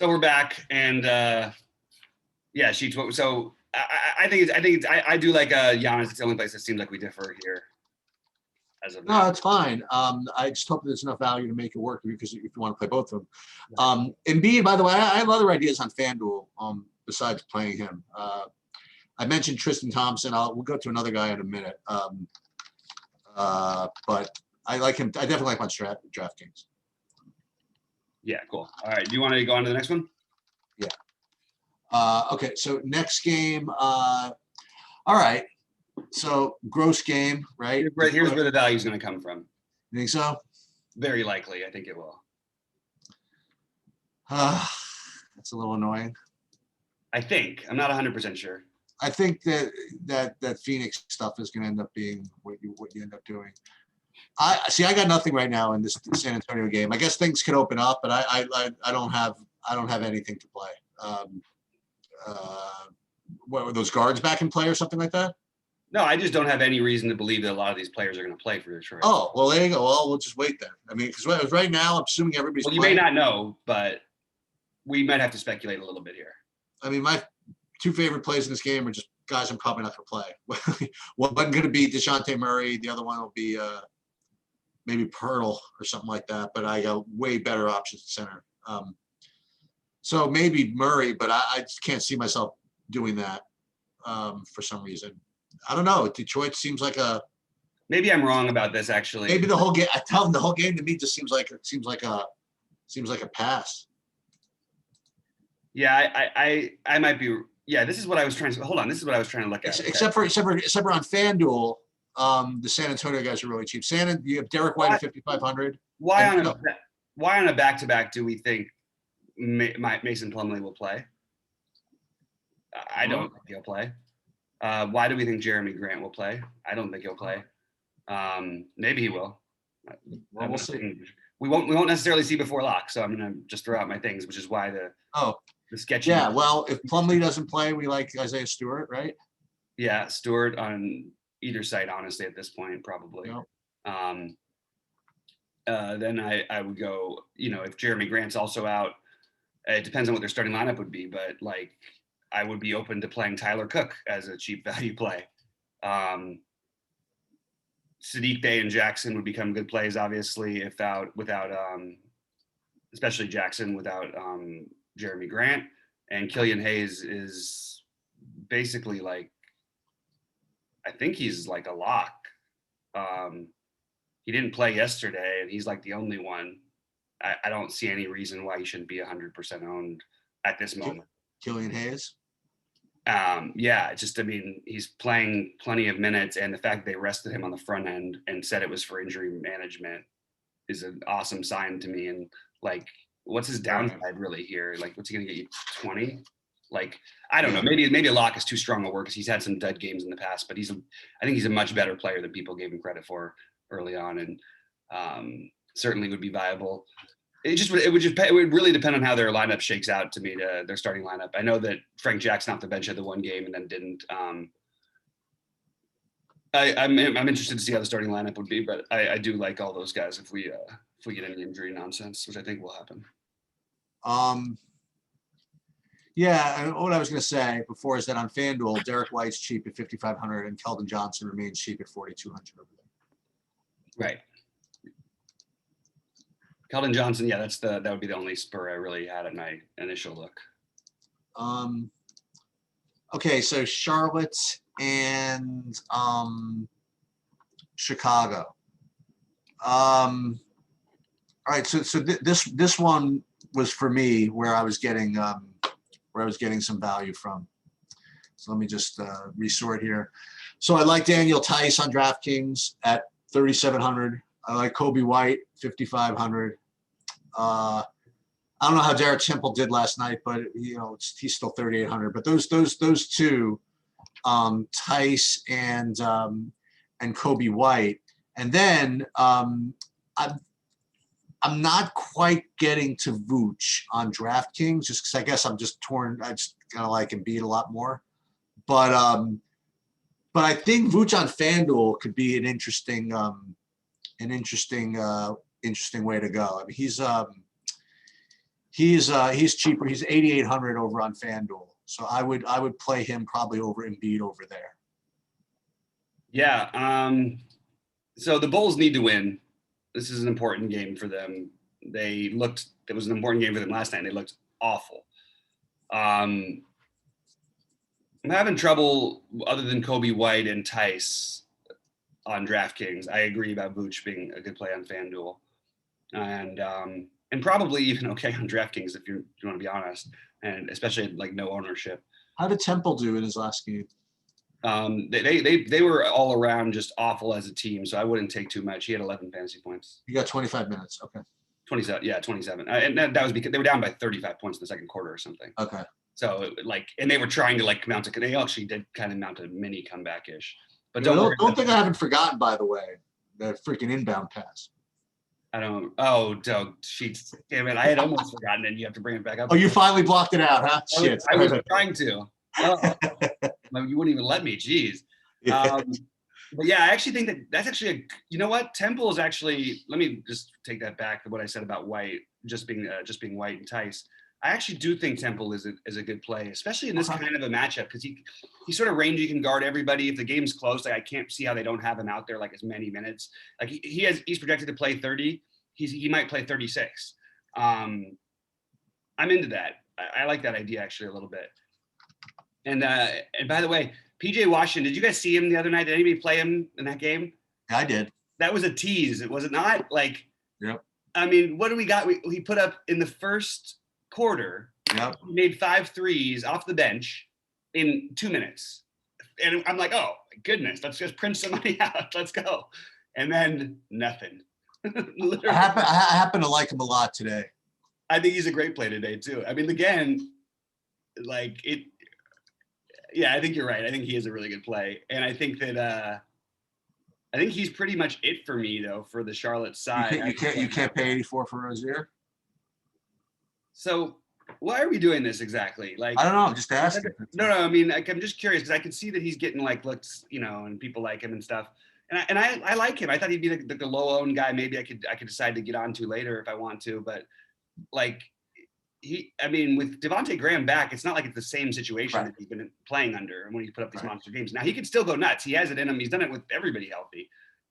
So we're back, and yeah, so I do like Giannis. It's the only place that seems like we differ here. As of No, now. that's fine. I just hope there's enough value to make it work because if you want to play both of them. Embiid, by the way, I have other ideas on FanDuel besides playing him. I mentioned Tristan Thompson. We'll go to another guy in a minute. But I like him. I definitely like my DraftKings. Yeah, cool. All right, do you want to go on to the next one? Yeah. Okay, so next game. All right. So gross game, right? Here's where the value is going to come from. You think so? Very likely. I think it will. That's a little annoying. I think. I'm not 100% sure. I think that Phoenix stuff is going to end up being what you end up doing. I got nothing right now in this San Antonio game. I guess things could open up, but I don't have anything to play. What were those guards back in play or something like that? No, I just don't have any reason to believe that a lot of these players are going to play for Detroit. Oh, well, there you go. Well, we'll just wait then. I mean, because right now, I'm assuming everybody's Well, you playing. may not know, but we might have to speculate a little bit here. I mean, my two favorite plays in this game are just guys I'm probably not going to play. One's going to be DeJounte Murray. The other one will be maybe Pirtle or something like that. But I got way better options at center. So maybe Murray, but I just can't see myself doing that for some reason. I don't know. Detroit seems like a. Maybe I'm wrong about this. Actually, maybe the whole game. I tell them the whole game to me just seems like a pass. Yeah, I might be. Yeah, this is what I was trying to. Hold on, this is what I was trying to look at. Except for on FanDuel, the San Antonio guys are really cheap. You have Derek White at 5,500. Why on a back-to-back do we think Mason Plumlee will play? I don't think he'll play. Why do we think Jeremy Grant will play? I don't think he'll play. Maybe he will. Well, we'll see. We won't necessarily see before lock, so I'm gonna just throw out my things, which is why the sketchy. Yeah, well, if Plumlee doesn't play, we like Isaiah Stewart, right? Yeah, Stewart on either side, honestly, at this point, probably. Yep. Then I would go, if Jeremy Grant's also out, it depends on what their starting lineup would be, but like I would be open to playing Tyler Cook as a cheap value play. Saddiq Bey and Jackson would become good plays, obviously, without especially Jackson without Jeremy Grant. And Killian Hayes is basically like, I think he's like a lock. He didn't play yesterday, and he's like the only one. I don't see any reason why he shouldn't be 100% owned at this moment. Killian Hayes? Yeah, he's playing plenty of minutes, and the fact they rested him on the front end and said it was for injury management is an awesome sign to me. And like, what's his downside really here? Like, what's he going to get you, 20? Like, I don't know. Maybe a lock is too strong a word because he's had some dud games in the past, but I think he's a much better player than people gave him credit for early on, and certainly would be viable. It would really depend on how their lineup shakes out to me, their starting lineup. I know that Frank Jackson off the bench had the one game and then didn't. I'm interested to see how the starting lineup would be, but I do like all those guys if we get any injury nonsense, which I think will happen. Yeah, and what I was going to say before is that on FanDuel, Derek White's cheap at 5,500 and Keldon Johnson remains cheap at 4,200 over there. Right. Keldon Johnson, yeah, that would be the only spur I really had at my initial look. Okay, so Charlotte and Chicago. All right, so this one was for me where I was getting some value from. So let me just resort here. So I like Daniel Tice on DraftKings at 3,700. I like Kobe White, 5,500. I don't know how Derek Temple did last night, but he's still 3,800. But those two, Tice and Kobe White, and then I'm not quite getting to Vooch on DraftKings just because I guess I'm just torn. I just kind of like Embiid a lot more, but I think Vooch on FanDuel could be an interesting way to go. I mean, He's cheaper. He's 8,800 over on FanDuel. So I would play him probably over Embiid over there. Yeah. So the Bulls need to win. This is an important game for them. It was an important game for them last night. They looked awful. I'm having trouble other than Kobe White and Tice on DraftKings. I agree about Vooch being a good play on FanDuel. And probably even okay on DraftKings if you want to be honest, and especially like no ownership. How did Temple do in his last game? They were all around just awful as a team, so I wouldn't take too much. He had 11 fantasy points. You got 25 minutes. Okay. 27, yeah, 27, and that was because they were down by 35 points in the second quarter or something. Okay. So and they were trying to like come out to. They actually did kind of mount a mini comeback ish. But don't think I haven't forgotten, by the way, the freaking inbound pass. I don't. Oh, Doug, sheets. Damn it! I had almost forgotten it. You have to bring it back up. Oh, you finally blocked it out, huh? Shit. I was trying to. Oh, you wouldn't even let me. Jeez. But yeah, I actually think that's actually you know what? Temple is actually. Let me just take that back to what I said about White, just being White and Tice. I actually do think Temple is a good play, especially in this kind of a matchup because he's sort of rangy, he can guard everybody. If the game's close, like I can't see how they don't have him out there like as many minutes. Like he's projected to play 30. He might play 36. I'm into that. I like that idea actually a little bit. And by the way, PJ Washington, did you guys see him the other night? Did anybody play him in that game? I did. That was a tease, was it not? Like, yep. I mean, what do we got? He put up in the first quarter. Yep. He made 5 threes off the bench in 2 minutes. And I'm like, oh my goodness, let's just print somebody out. Let's go. And then nothing. I happen to like him a lot today. I think he's a great play today too. I mean, again, like it. Yeah, I think you're right. I think he is a really good play, and I think that I think he's pretty much it for me though for the Charlotte side. You can't pay 84 for Rozier. So why are we doing this exactly? Like I don't know. I'm just asking. No. I mean, like, I'm just curious because I can see that he's getting like looks, and people like him and stuff. And I like him. I thought he'd be the low owned guy. Maybe I could decide to get onto later if I want to. But like with Devontae Graham back, it's not like it's the same situation that he's been playing under and when he put up these monster games. Now he could still go nuts. He has it in him. He's done it with everybody healthy.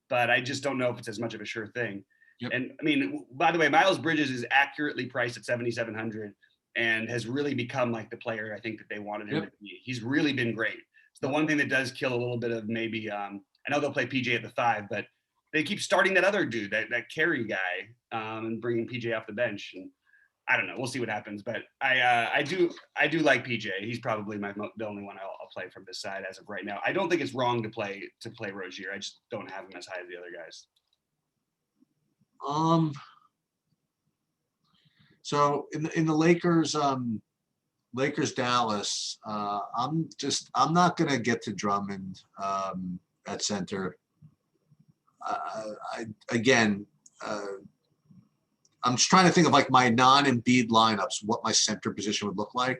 But I just don't know if it's as much of a sure thing. Yep. And I mean, by the way, Miles Bridges is accurately priced at 7,700 and has really become like the player I think that they wanted him to be. He's really been great. It's the one thing that does kill a little bit of maybe. I know they'll play PJ at the 5, but they keep starting that other dude, that carry guy, and bringing PJ off the bench. And I don't know. We'll see what happens. But I do like PJ. He's probably the only one I'll play from this side as of right now. I don't think it's wrong to play Rozier. I just don't have him as high as the other guys. So in the Lakers Dallas, I'm not gonna get to Drummond at center. I'm just trying to think of like my non-Embiid lineups, what my center position would look like.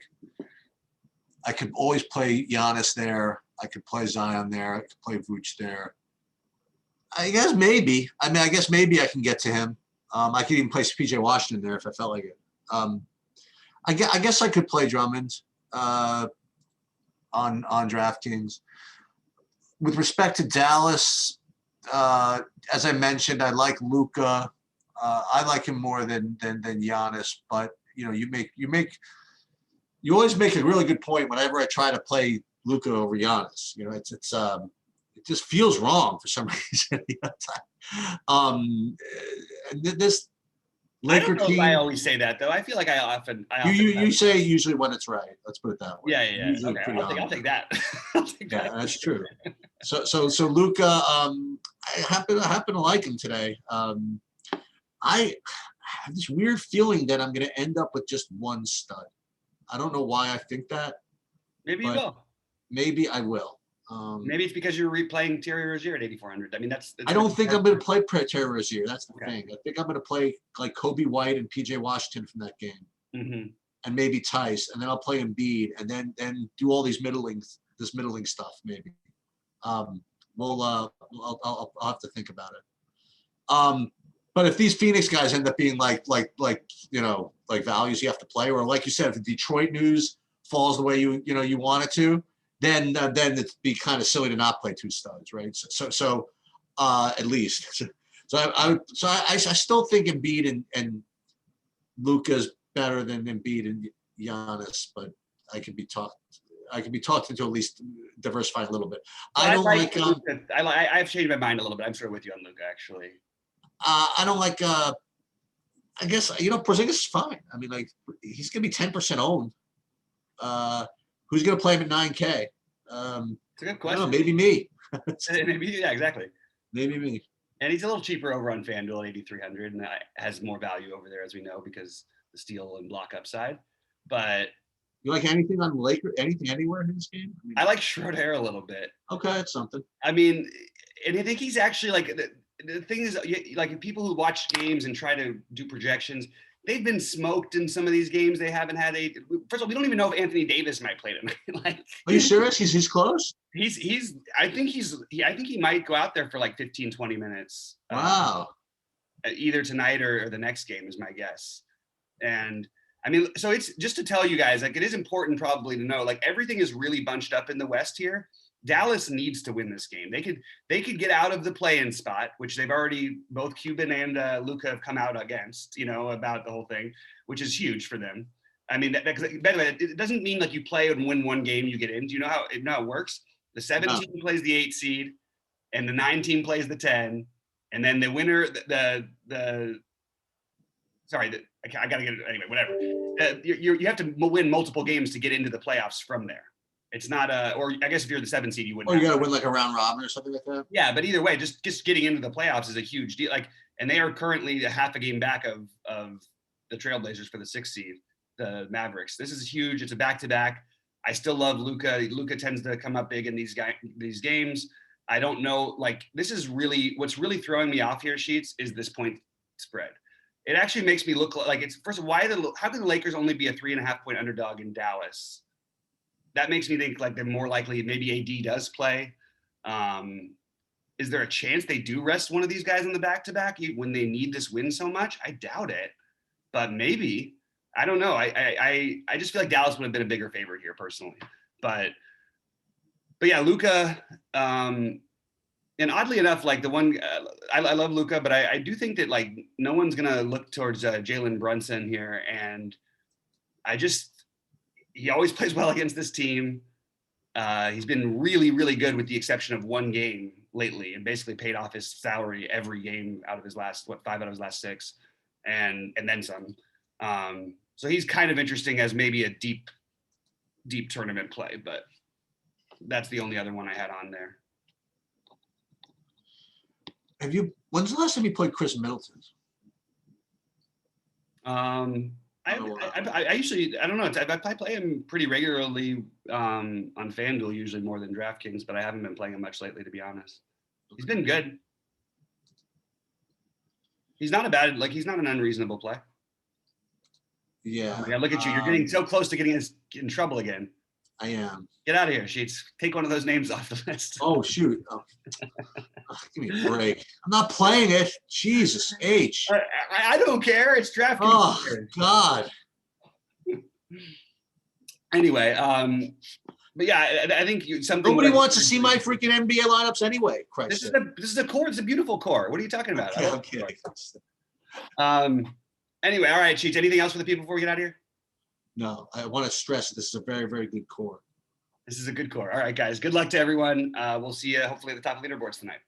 I could always play Giannis there. I could play Zion there. I could play Vooch there. I guess maybe I can get to him. I could even play PJ Washington there if I felt like it. I guess I could play Drummond on DraftKings. With respect to Dallas, as I mentioned, I like Luka. I like him more than Giannis, but you always make a really good point whenever I try to play Luka over Giannis. It just feels wrong for some reason. This Laker team. I always say that though. I feel like I often you say usually when it's right. Let's put it that way. Yeah. Okay. I'll take that. Yeah, that's true. So Luka, I happen to like him today. I have this weird feeling that I'm going to end up with just one stud. I don't know why I think that. Maybe you will. Maybe I will. Maybe it's because you're replaying Terry Rozier at 8,400. I mean, I don't think I'm going to play Terry Rozier. That's the thing. I think I'm going to play like Kobe White and PJ Washington from that game, and maybe Tice, and then I'll play Embiid, and then do all these middling stuff. Maybe. I'll have to think about it. But if these Phoenix guys end up being like like values you have to play, or like you said, if the Detroit news falls the way you want it to, then it'd be kind of silly to not play two studs, right? So at least. I still think Embiid and Luka's better than Embiid and Giannis, but I could be talked into at least diversifying a little bit. I don't like. Luka. I've changed my mind a little bit. I'm sort of with you on Luka, actually. I don't like. I guess Porzingis is fine. I mean, like he's gonna be 10% owned. Who's gonna play him at 9K? It's a good question. Maybe me. Maybe, yeah, exactly. Maybe me. And he's a little cheaper over on FanDuel, 8,300, and has more value over there, as we know, because the steal and block upside. But you like anything on Lakers? Anything anywhere in this game? I like Schroeder a little bit. Okay, that's something. I mean, and I think he's actually like the thing is, like people who watch games and try to do projections, they've been smoked in some of these games. They haven't had first of all, we don't even know if Anthony Davis might play tonight. Like, are you serious? He's close. I think he might go out there for like 15, 20 minutes. Wow. Either tonight or the next game is my guess. And I mean, so it's just to tell you guys, like, it is important probably to know, like, everything is really bunched up in the West here. Dallas needs to win this game. They could get out of the play-in spot, which they've already, both Cuban and Luka have come out against, about the whole thing, which is huge for them. I mean, by the way, it doesn't mean like you play and win one game, you get in. Do you know how it works? The 7 team plays the 8 seed, and the 9 team plays the 10, and then the winner, I gotta get it anyway. Whatever. You have to win multiple games to get into the playoffs from there. It's not or I guess if you're the 7 seed, you wouldn't. Or you gotta win like a round robin or something like that. Yeah, but either way, just getting into the playoffs is a huge deal. Like, and they are currently a half a game back of the Trailblazers for the 6th seed, the Mavericks. This is huge. It's a back-to-back. I still love Luka. Luka tends to come up big in these games. I don't know. Like, this is really what's really throwing me off here, Sheets, is this point spread. It actually makes me look like it's first of all, how can the Lakers only be a 3.5 point underdog in Dallas? That makes me think like they're more likely maybe AD does play. Is there a chance they do rest one of these guys on the back-to-back when they need this win so much? I doubt it, but maybe. I don't know. I just feel like Dallas would have been a bigger favorite here personally, but yeah, Luka. And oddly enough, like the one, I love Luka, but I do think that like no one's gonna look towards Jalen Brunson here, and he always plays well against this team. He's been really, really good with the exception of one game lately, and basically paid off his salary every game out of his last 5 out of his last 6, and then some. So he's kind of interesting as maybe a deep tournament play, but that's the only other one I had on there. When's the last time you played Chris Middleton? I usually, I don't know. I play him pretty regularly on FanDuel, usually more than DraftKings, but I haven't been playing him much lately, to be honest. He's been good. He's not he's not an unreasonable play. Yeah. Yeah, look at you. You're getting so close to getting in trouble again. I am. Get out of here, Sheets. Take one of those names off the list. Oh, shoot. Oh. Give me a break. I'm not playing it. Jesus H. I don't care. It's DraftKings. Oh, God. Anyway, but yeah, I think something. Nobody wants to see my freaking NBA lineups anyway. This is a core. It's a beautiful core. What are you talking about? Okay, I'm kidding. Anyway, all right, Sheets. Anything else for the people before we get out of here? No, I want to stress this is a very, very good core. This is a good core. All right, guys. Good luck to everyone. We'll see you hopefully at the top of leaderboards tonight.